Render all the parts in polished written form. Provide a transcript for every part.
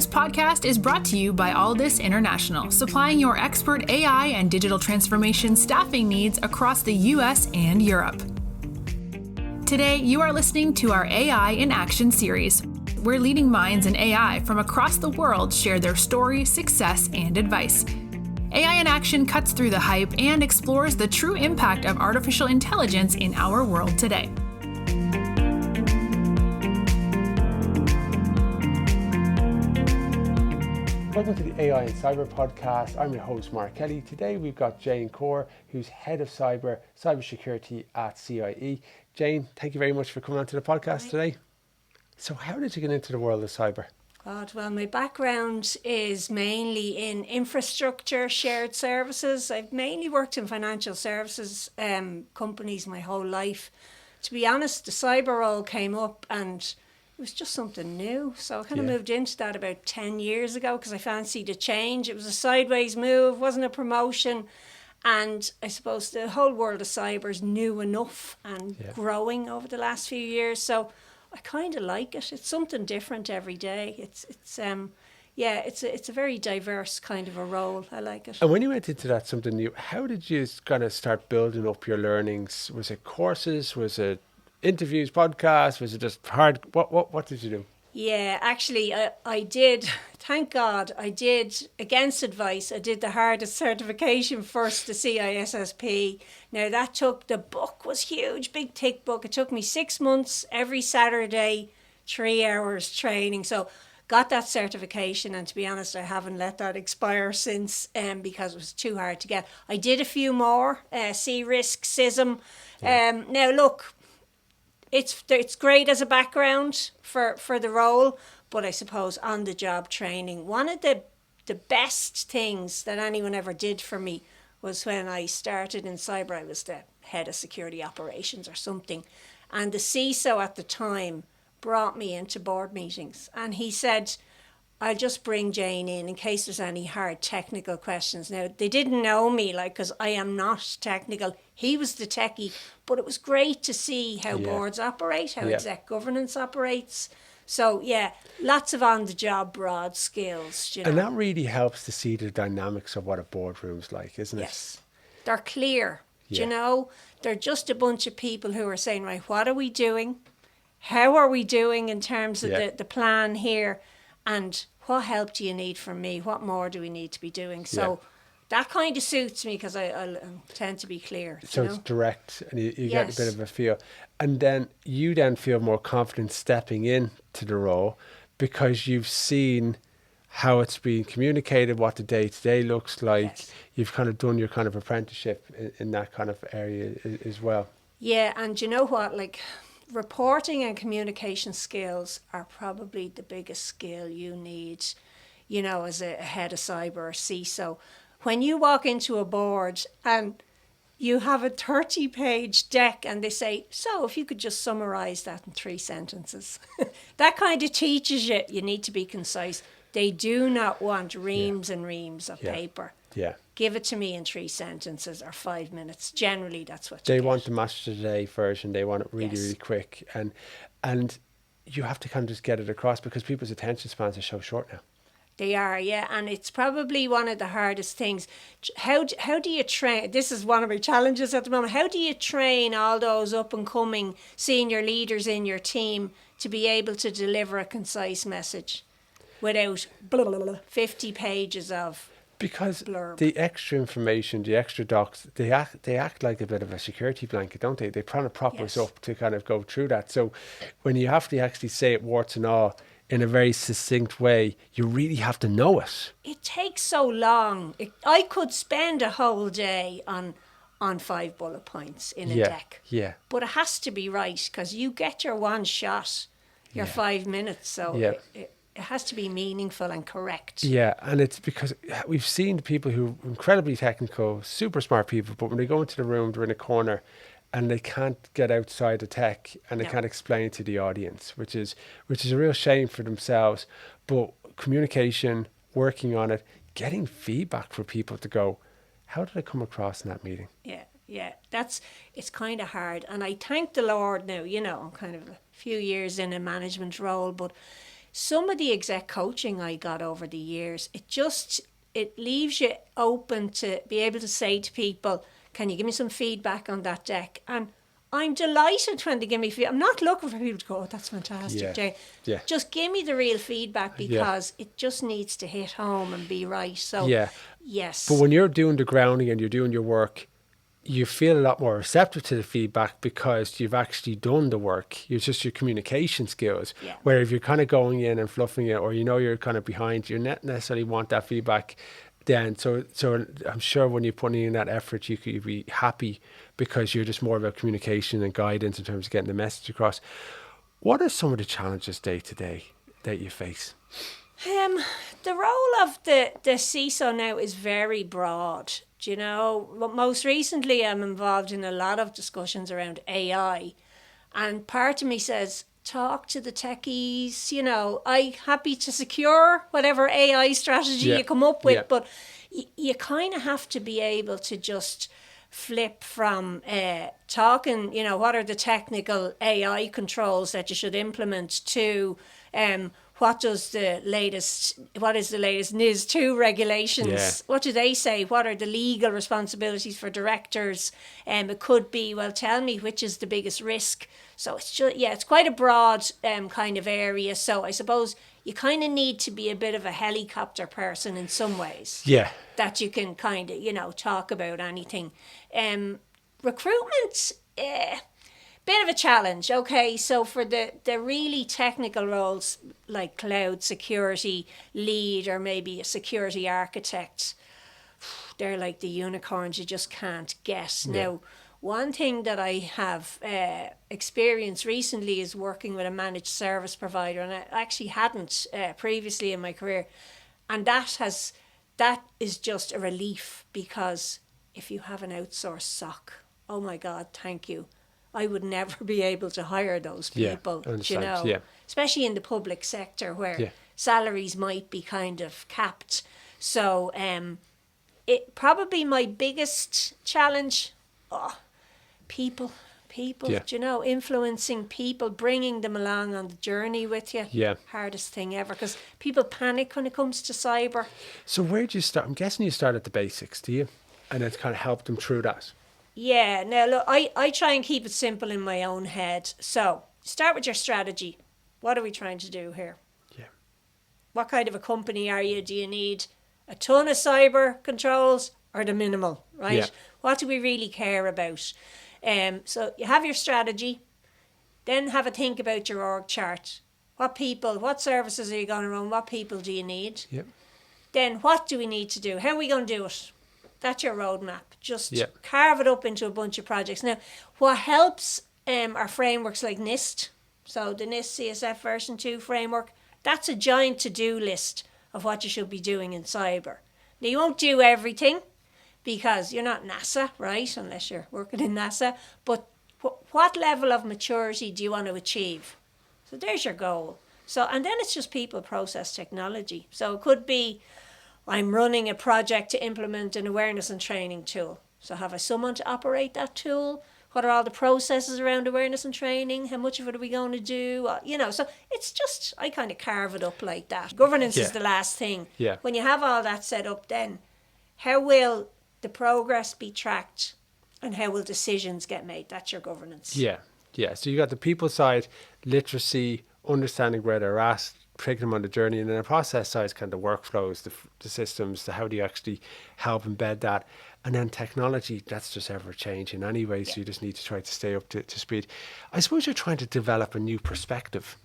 This podcast is brought to you by Alldus International, supplying your expert AI and digital transformation staffing needs across the US and Europe. Today, you are listening to our AI in Action series, where leading minds in AI from across the world share their story, success, and advice. AI in Action cuts through the hype and explores the true impact of artificial intelligence in our world today. Welcome to the AI and Cyber podcast. I'm your host, Mark Kelly. Today we've got Jane Corr, who's Head of Cybersecurity at CIE. Jane, thank you very much for coming on to the podcast today. So how did you get into the world of cyber? God, well, my background is mainly in infrastructure, shared services. I've mainly worked in financial services companies my whole life. To be honest, the cyber role came up and it was just something new. So I kind of moved into that about 10 years ago because I fancied a change. It was a sideways move, wasn't a promotion. And I suppose the whole world of cyber is new enough and growing over the last few years. So I kind of like it. It's something different every day. It's a very diverse kind of a role. I like it. And when you went into that something new, how did you kind of start building up your learnings? Was it courses? Was it interviews, podcasts? Was it just hard? What did you do? Yeah, actually, I did. Thank God, I did. Against advice, I did the hardest certification first, the CISSP. Now the book was huge, big thick book. It took me 6 months, every Saturday, 3 hours training. So got that certification, and to be honest, I haven't let that expire since because it was too hard to get. I did a few more, C-Risk, CISM. Now look, it's great as a background for the role, but I suppose on the job training, one of the best things that anyone ever did for me was when I started in cyber. I was the head of security operations or something, and the CISO at the time brought me into board meetings, and he said, I'll just bring Jane in case there's any hard technical questions. Now, they didn't know me, because I am not technical. He was the techie, but it was great to see how boards operate, how exec governance operates. So, lots of on-the-job broad skills. You know? And that really helps to see the dynamics of what a boardroom's like, isn't it? Yes. They're clear. You know, they're just a bunch of people who are saying, right, what are we doing? How are we doing in terms of the plan here? And what help do you need from me? What more do we need to be doing? So that kind of suits me because I tend to be clear. So it's direct and you get a bit of a feel. And then you feel more confident stepping into the role because you've seen how it's being communicated, what the day-to-day looks like. Yes. You've kind of done your kind of apprenticeship in that kind of area as well. Yeah, and you know what, reporting and communication skills are probably the biggest skill you need, as a head of cyber or CISO. When you walk into a board and you have a 30-page deck and they say, so if you could just summarise that in 3 sentences. That kind of teaches you need to be concise. They do not want reams and reams of paper. Yeah. Give it to me in 3 sentences or 5 minutes. Generally, that's what they want. The master today version. They want it really, really quick. And you have to kind of just get it across because people's attention spans are so short now. They are, and it's probably one of the hardest things. How do you train? This is one of my challenges at the moment. How do you train all those up-and-coming senior leaders in your team to be able to deliver a concise message without 50 pages of because blurb? The extra information, the extra docs, they act like a bit of a security blanket, don't they? They try to prop us up to kind of go through that. So when you have to actually say it warts and all in a very succinct way, you really have to know it. It takes so long. I could spend a whole day on 5 bullet points in a deck. Yeah. But it has to be right because you get your one shot, your 5 minutes. So it has to be meaningful and correct. Yeah, and it's because we've seen people who are incredibly technical, super smart people, but when they go into the room, they're in a corner and they can't get outside the tech and they can't explain it to the audience, which is a real shame for themselves. But communication, working on it, getting feedback for people to go, how did I come across in that meeting? Yeah, it's kind of hard. And I thank the Lord now, I'm kind of a few years in a management role, but some of the exec coaching I got over the years, it leaves you open to be able to say to people, can you give me some feedback on that deck? And I'm delighted when they give me feedback. I'm not looking for people to go, oh, that's fantastic, Jane. Yeah. Just give me the real feedback, because it just needs to hit home and be right. So, yes. But when you're doing the grounding and you're doing your work, you feel a lot more receptive to the feedback because you've actually done the work. It's just your communication skills. Yeah. Where if you're kind of going in and fluffing it, or you're kind of behind, you not necessarily want that feedback then. So I'm sure when you're putting in that effort, you could be happy because you're just more about communication and guidance in terms of getting the message across. What are some of the challenges day to day that you face? The role of the CISO now is very broad. Do you know, most recently I'm involved in a lot of discussions around AI, and part of me says, talk to the techies, I'm happy to secure whatever AI strategy you come up with, but you kind of have to be able to just flip from talking, what are the technical AI controls that you should implement, to what is the latest NIS2 regulations? Yeah. What do they say? What are the legal responsibilities for directors? It could be, well, tell me which is the biggest risk. So it's just, it's quite a broad kind of area. So I suppose you kind of need to be a bit of a helicopter person in some ways. Yeah. That you can kind of, talk about anything. Recruitment, bit of a challenge. Okay, so for the really technical roles like cloud security lead or maybe a security architect, they're like the unicorns you just can't get. Yeah. Now, one thing that I have experienced recently is working with a managed service provider, and I actually hadn't previously in my career, and that is just a relief, because if you have an outsourced SOC, oh my God, thank you. I would never be able to hire those people, especially in the public sector where salaries might be kind of capped. So it probably my biggest challenge, people, influencing people, bringing them along on the journey with you. Yeah. Hardest thing ever, because people panic when it comes to cyber. So where do you start? I'm guessing you start at the basics, do you? And it's kind of helped them through that. Yeah, now look, I try and keep it simple in my own head. So start with your strategy. What are we trying to do here? Yeah. What kind of a company are you? Do you need a ton of cyber controls or the minimal, right? Yeah. What do we really care about? So you have your strategy, then have a think about your org chart. What services are you going to run? What people do you need? Yep. Then what do we need to do? How are we going to do it? That's your roadmap. Just carve it up into a bunch of projects. Now, what helps are frameworks like NIST. So the NIST CSF version 2 framework, that's a giant to-do list of what you should be doing in cyber. Now, you won't do everything because you're not NASA, right? Unless you're working in NASA. But what level of maturity do you want to achieve? So there's your goal. So, and then it's just people, process, technology. So it could be, I'm running a project to implement an awareness and training tool. So have I someone to operate that tool? What are all the processes around awareness and training? How much of it are we going to do? So it's just, I kind of carve it up like that. Governance is the last thing. Yeah. When you have all that set up, then how will the progress be tracked and how will decisions get made? That's your governance. Yeah. So you got the people side, literacy, understanding where they're at, taking them on the journey, and then the process side is kind of the workflows, the systems, how do you actually help embed that, and then technology, that's just ever changing anyway, so you just need to try to stay up to speed. I suppose you're trying to develop a new perspective.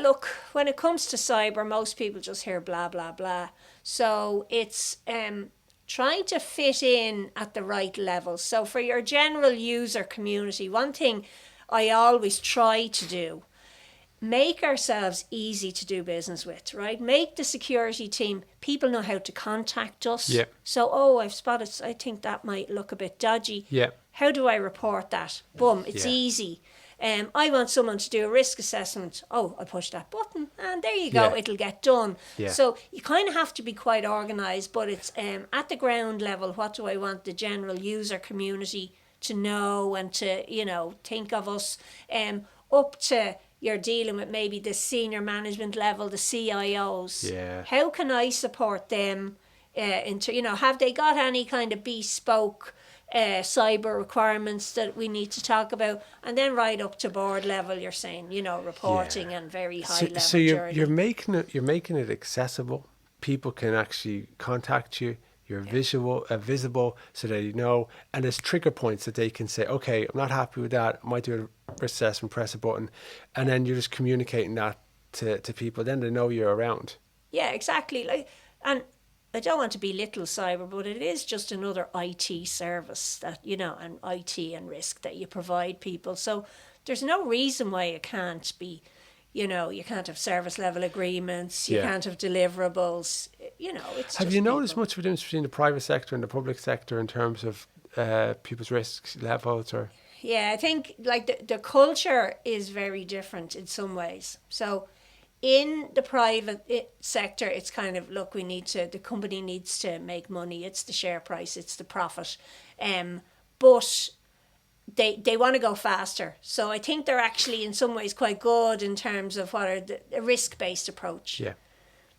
Look, when it comes to cyber, most people just hear blah, blah, blah. So it's trying to fit in at the right level. So for your general user community, one thing I always try to do, make ourselves easy to do business with, right? Make the security team, people know how to contact us. Yeah. So, I've spotted, I think that might look a bit dodgy. Yeah. How do I report that? Boom, it's easy. I want someone to do a risk assessment. I push that button and there you go, it'll get done. Yeah. So you kind of have to be quite organised, but it's at the ground level, what do I want the general user community to know and to, think of us, up to, you're dealing with maybe the senior management level, the CIOs. Yeah. How can I support them? Have they got any kind of bespoke cyber requirements that we need to talk about? And then right up to board level, you're saying, reporting and very high level So journey. you're making it accessible. People can actually contact you. You're visible, so they know, and there's trigger points that they can say, okay, I'm not happy with that. I might do a risk assessment, press a button, and then you're just communicating that to people. Then they know you're around. Yeah, exactly. And I don't want to belittle cyber, but it is just another IT service that, and IT and risk that you provide people. So there's no reason why it can't be, you can't have service level agreements, you can't have deliverables, it's Have just you noticed people. much of a difference between the private sector and the public sector in terms of people's risk levels? Or Yeah, I think the culture is very different in some ways. So in the private sector, it's kind of, look, the company needs to make money. It's the share price, it's the profit. But they want to go faster. So I think they're actually in some ways quite good in terms of what are a risk-based approach. yeah,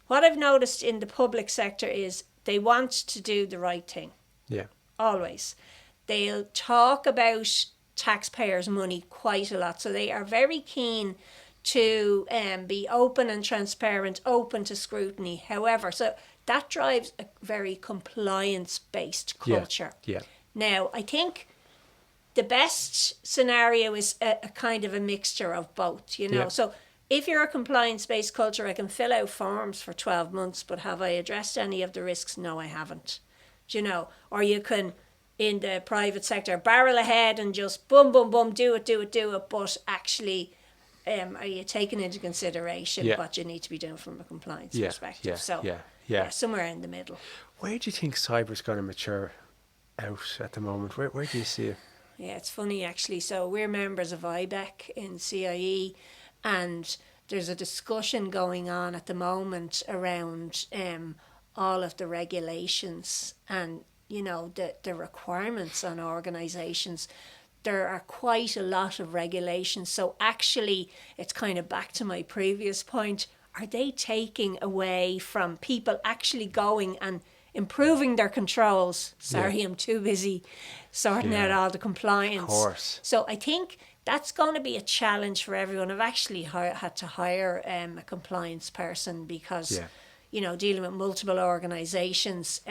What I've noticed in the public sector is they want to do the right thing. yeah, Always. They'll talk about taxpayers' money quite a lot. So they are very keen to be open and transparent, open to scrutiny. However, so that drives a very compliance-based culture. yeah. Now, I think the best scenario is a kind of a mixture of both, Yeah. So if you're a compliance-based culture, I can fill out forms for 12 months, but have I addressed any of the risks? No, I haven't. Or you can, in the private sector, barrel ahead and just boom, boom, boom, do it. But actually, are you taking into consideration what you need to be doing from a compliance perspective? Somewhere in the middle. Where do you think cyber's going to mature out at the moment? Where do you see it? Yeah, it's funny actually. So we're members of IBEC in CIE, and there's a discussion going on at the moment around all of the regulations and the requirements on organisations. There are quite a lot of regulations. So actually, it's kind of back to my previous point. Are they taking away from people actually going and improving their controls? Sorry, I'm too busy sorting out all the compliance. Of course. So I think that's going to be a challenge for everyone. I've actually had to hire a compliance person because, dealing with multiple organisations,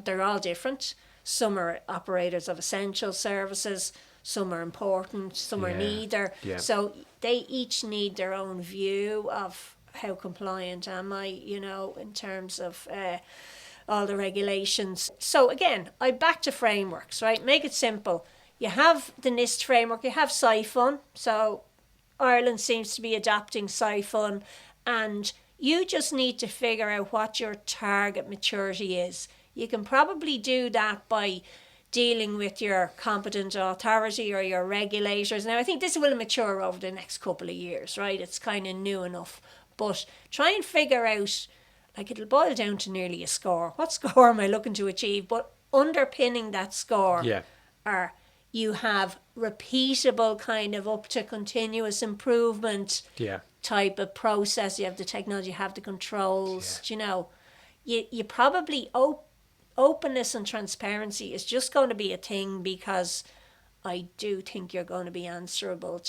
they're all different. Some are operators of essential services, some are important, some are neither. Yeah. So they each need their own view of how compliant am I, in terms of all the regulations. So again, I'm back to frameworks, right? Make it simple. You have the NIST framework, you have SIFUN. So Ireland seems to be adopting SIFUN, and you just need to figure out what your target maturity is. You can probably do that by dealing with your competent authority or your regulators. Now, I think this will mature over the next couple of years, right? It's kind of new enough. But try and figure out, it'll boil down to nearly a score. What score am I looking to achieve? But underpinning that score are you have repeatable kind of up to continuous improvement type of process. You have the technology, you have the controls. You probably openness and transparency is just going to be a thing, because I do think you're going to be answerable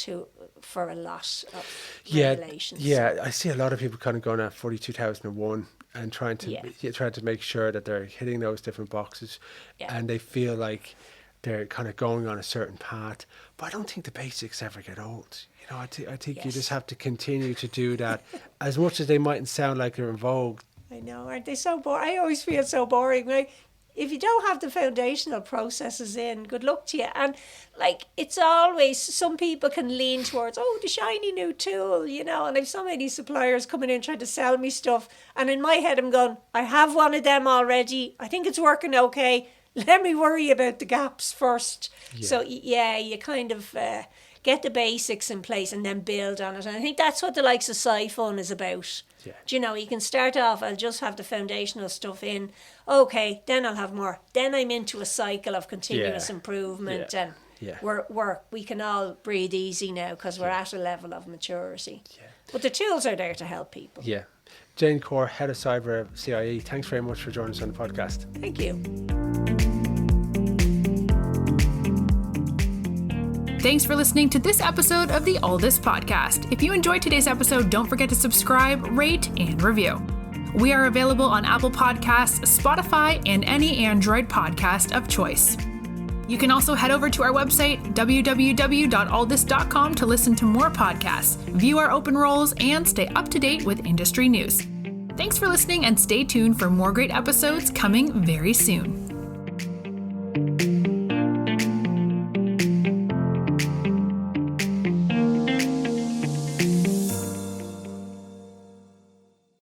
for a lot of regulations. Yeah, I see a lot of people kind of going at 42,001 and trying to make sure that they're hitting those different boxes, and they feel like they're kind of going on a certain path. But I don't think the basics ever get old. I think you just have to continue to do that, as much as they mightn't sound like they're in vogue. I know, aren't they so boring? I always feel so boring. If you don't have the foundational processes in, good luck to you. And it's always, some people can lean towards, the shiny new tool, and I've so many suppliers coming in trying to sell me stuff. And in my head, I'm going, I have one of them already. I think it's working okay. Let me worry about the gaps first. Yeah. So you kind of get the basics in place and then build on it. And I think that's what the likes of SciFun is about. Yeah. You can start off, I'll just have the foundational stuff in. Okay, then I'll have more. Then I'm into a cycle of continuous improvement. And we can all breathe easy now because we're at a level of maturity. But the tools are there to help people. Yeah. Jane Corr, Head of Cyber at CIE, thanks very much for joining us on the podcast. Thank you. Thanks for listening to this episode of the Alldus podcast. If you enjoyed today's episode, don't forget to subscribe, rate, and review. We are available on Apple Podcasts, Spotify, and any Android podcast of choice. You can also head over to our website, www.alldus.com, to listen to more podcasts, view our open roles, and stay up to date with industry news. Thanks for listening, and stay tuned for more great episodes coming very soon.